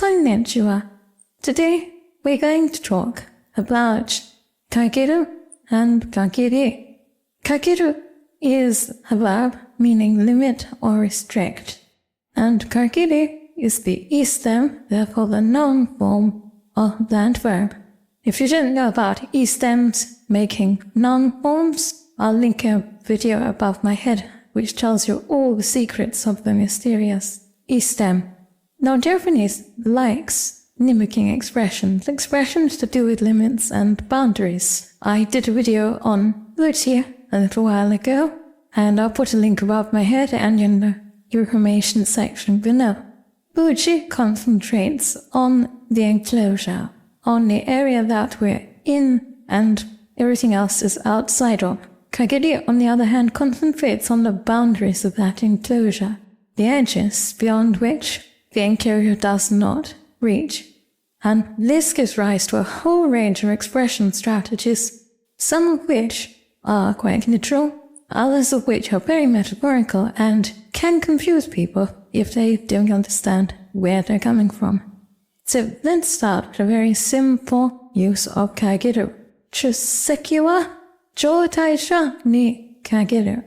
Konnichiwa. Today we're going to talk about Kagiru and Kagiri. Kagiru is a verb meaning limit or restrict, and Kagiri is the e-stem, therefore the noun form of that verb. If you didn't know about e-stems making noun forms, I'll link a video above my head which tells you all the secrets of the mysterious e-stem. Now Japanese likes mimicking expressions to do with limits and boundaries. I did a video on Buchi a little while ago, and I'll put a link above my head and in the information section below. Buchi concentrates on the enclosure, on the area that we're in and everything else is outside of. Kagiri, on the other hand, concentrates on the boundaries of that enclosure, the edges beyond which the enclosure does not reach. And this gives rise to a whole range of expression strategies, some of which are quite literal, others of which are very metaphorical and can confuse people if they don't understand where they're coming from. So let's start with a very simple use of Kagiru. Chuseki wa jotaisha ni kagiru.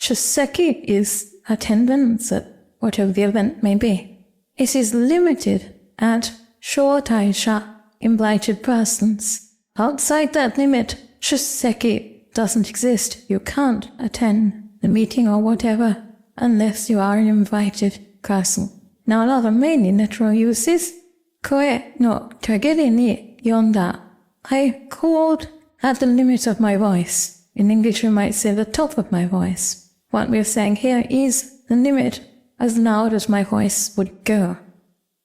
Chuseki is attendance at whatever the event may be. It is limited at shotaisha, invited persons. Outside that limit, chuseki doesn't exist. You can't attend the meeting or whatever unless you are an invited person. Now another mainly literal use is koe no kagiri ni yonda. I called at the limit of my voice. In English we might say the top of my voice. What we're saying here is the limit as loud as my voice would go.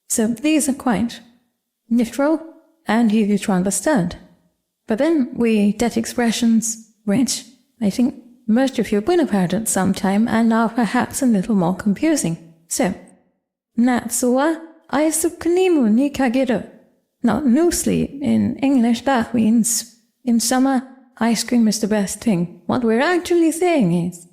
So these are quite literal and easy to understand. But then we get expressions which I think most of you will have heard at some time and are perhaps a little more confusing. So, natsu wa aisukrimu ni kagiru. Now, loosely in English that means in summer, ice cream is the best thing. What we're actually saying is,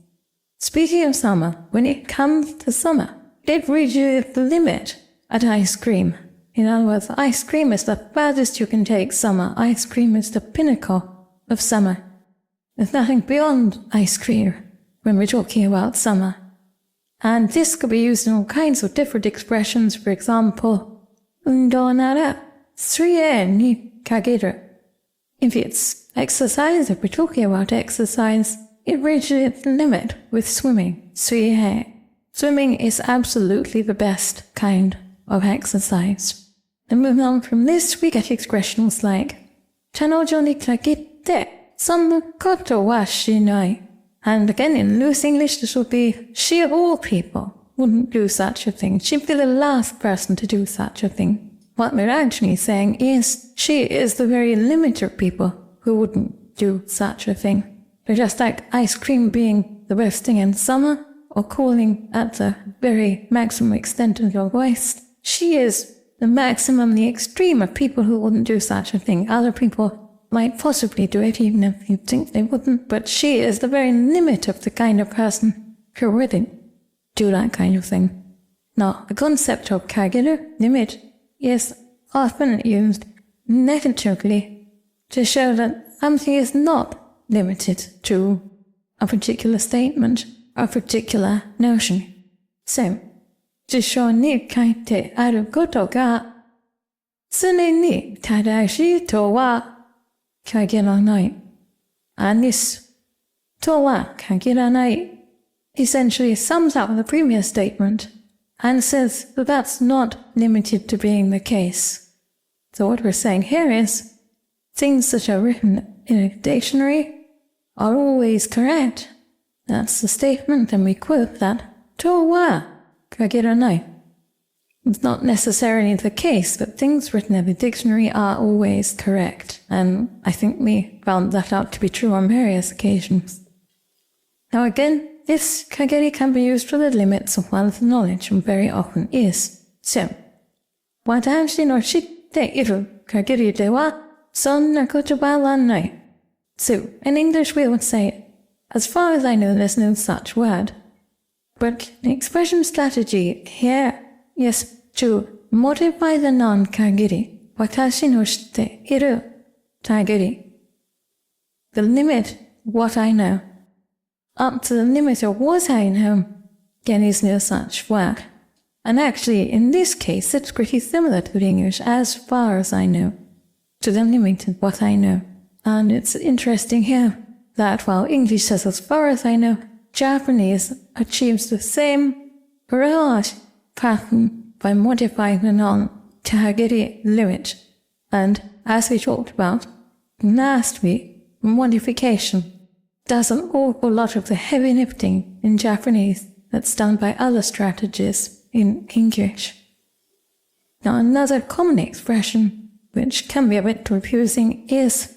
speaking of summer, when it comes to summer, it reaches the limit at ice cream. In other words, ice cream is the furthest you can take summer. Ice cream is the pinnacle of summer. There's nothing beyond ice cream when we're talking about summer. And this could be used in all kinds of different expressions. For example, undo nara suie ni kagiru. If it's exercise, if we're talking about exercise, it reaches its limit with swimming. Suie. Swimming is absolutely the best kind of exercise. And moving on from this, we get expressions like Chanojo ni kagitte samu koto wa shinai. And again, in loose English, this would be she of all people wouldn't do such a thing. She'd be the last person to do such a thing. What we're actually saying is she is the very limit of people who wouldn't do such a thing. But just like ice cream being the best thing in summer, or calling at the very maximum extent of your voice, she is the maximum, the extreme of people who wouldn't do such a thing. Other people might possibly do it even if you think they wouldn't, but she is the very limit of the kind of person who wouldn't do that kind of thing. Now, the concept of kagiru, limit, is often used negatively to show that something is not limited to a particular statement, a particular notion. So, 辞書に書いてあることが常に正しいとは限らない。And this とは限らない essentially sums up the previous statement and says that that's not limited to being the case. So what we're saying here is things that are written in a dictionary are always correct. That's the statement, and we quote that とは限らない. It's not necessarily the case that things written in the dictionary are always correct, and I think we found that out to be true on various occasions. Now again, this kagiri can be used for the limits of one's knowledge, and very often is. So, 私の知っている限りではそんな言葉はない. So, in English we would say, as far as I know there's no such word. But the expression strategy here is to modify the non-kagiri, 私の知っている限り. The limit, what I know. Up to the limit of what I know, again is no such word. And actually, in this case, it's pretty similar to the English, as far as I know, to the limit of what I know. And it's interesting here that while English says as far as I know, Japanese achieves the same broad pattern by modifying the non-kagiri limit. And as we talked about last week, modification does an awful lot of the heavy lifting in Japanese that's done by other strategies in English. Now another common expression, which can be a bit confusing, is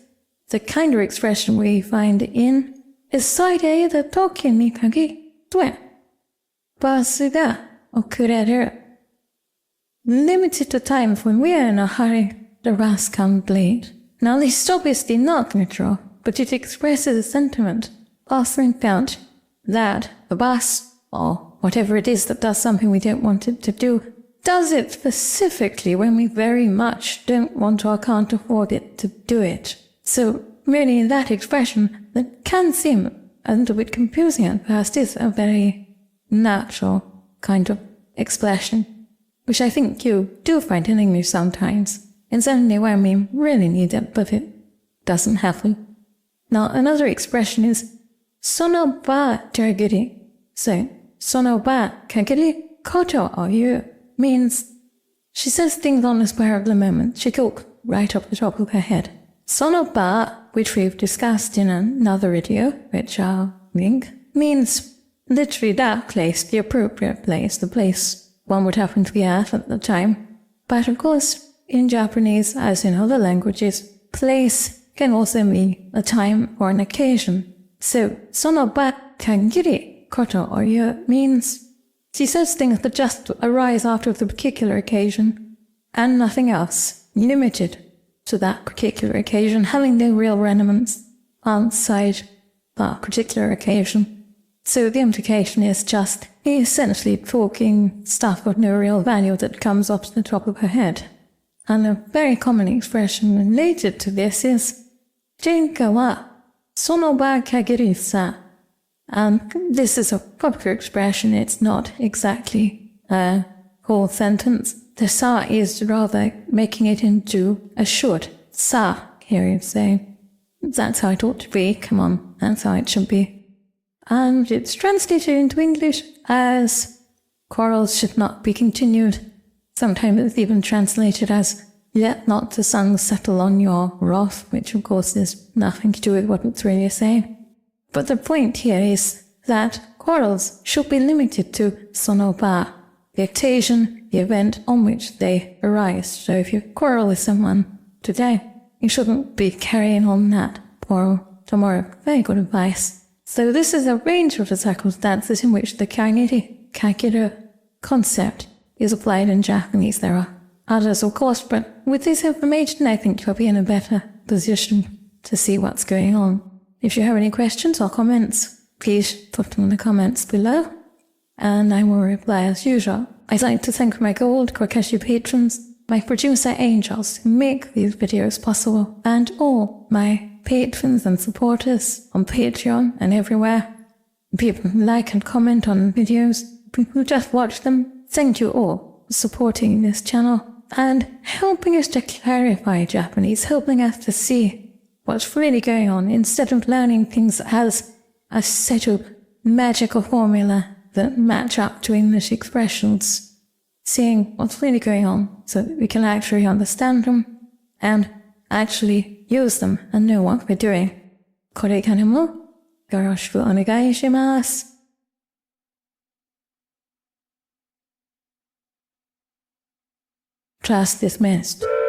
the kind of expression we find in 急いでいる時に限ってバスが遅れる. Limited to times when we are in a hurry, the bus comes late. Now this is obviously not literal, but it expresses a sentiment often felt that the bus, or whatever it is that does something we don't want it to do, does it specifically when we very much don't want or can't afford it to do it. So really that expression that can seem a little bit confusing at first is a very natural kind of expression, which I think you do find in English sometimes. It's only when we really need it, but it doesn't happen. Now another expression is その場限り. So その場限りことを言う means she says things on the spur of the moment. She talks right off the top of her head. その場, which we've discussed in another video, which I'll link, means literally that place, the appropriate place, the place one would happen to be at the time. But of course, in Japanese, as in other languages, place can also mean a time or an occasion. So, その場限りことを言う means she says things that just arise after the particular occasion and nothing else, limited to that particular occasion, having no real relevance outside that particular occasion. So the implication is just essentially talking stuff of no real value that comes off the top of her head. And a very common expression related to this is 喧嘩はその場限りさ. And this is a proper expression, it's not exactly a whole sentence. The sa is rather making it into a should. Sa, here you say. That's how it ought to be, come on, that's how it should be. And it's translated into English as quarrels should not be continued. Sometimes it's even translated as let not the sun settle on your wrath, which of course is nothing to do with what it's really saying. But the point here is that quarrels should be limited to sonoba, the occasion, the event on which they arise. So if you quarrel with someone today, you shouldn't be carrying on that quarrel tomorrow. Very good advice. So this is a range of the circumstances in which the Kagiru concept is applied in Japanese. There are others, of course, but with this information, I think you'll be in a better position to see what's going on. If you have any questions or comments, please put them in the comments below, and I will reply as usual. I'd like to thank my gold Kokeshi patrons, my producer angels who make these videos possible, and all my patrons and supporters on Patreon and everywhere. People who like and comment on videos, people who just watch them. Thank you all for supporting this channel and helping us to clarify Japanese, helping us to see what's really going on instead of learning things as a set of magical formula that match up to English expressions. Seeing what's really going on so that we can actually understand them and actually use them and know what we're doing. これからもよろしくお願いします。Class dismissed.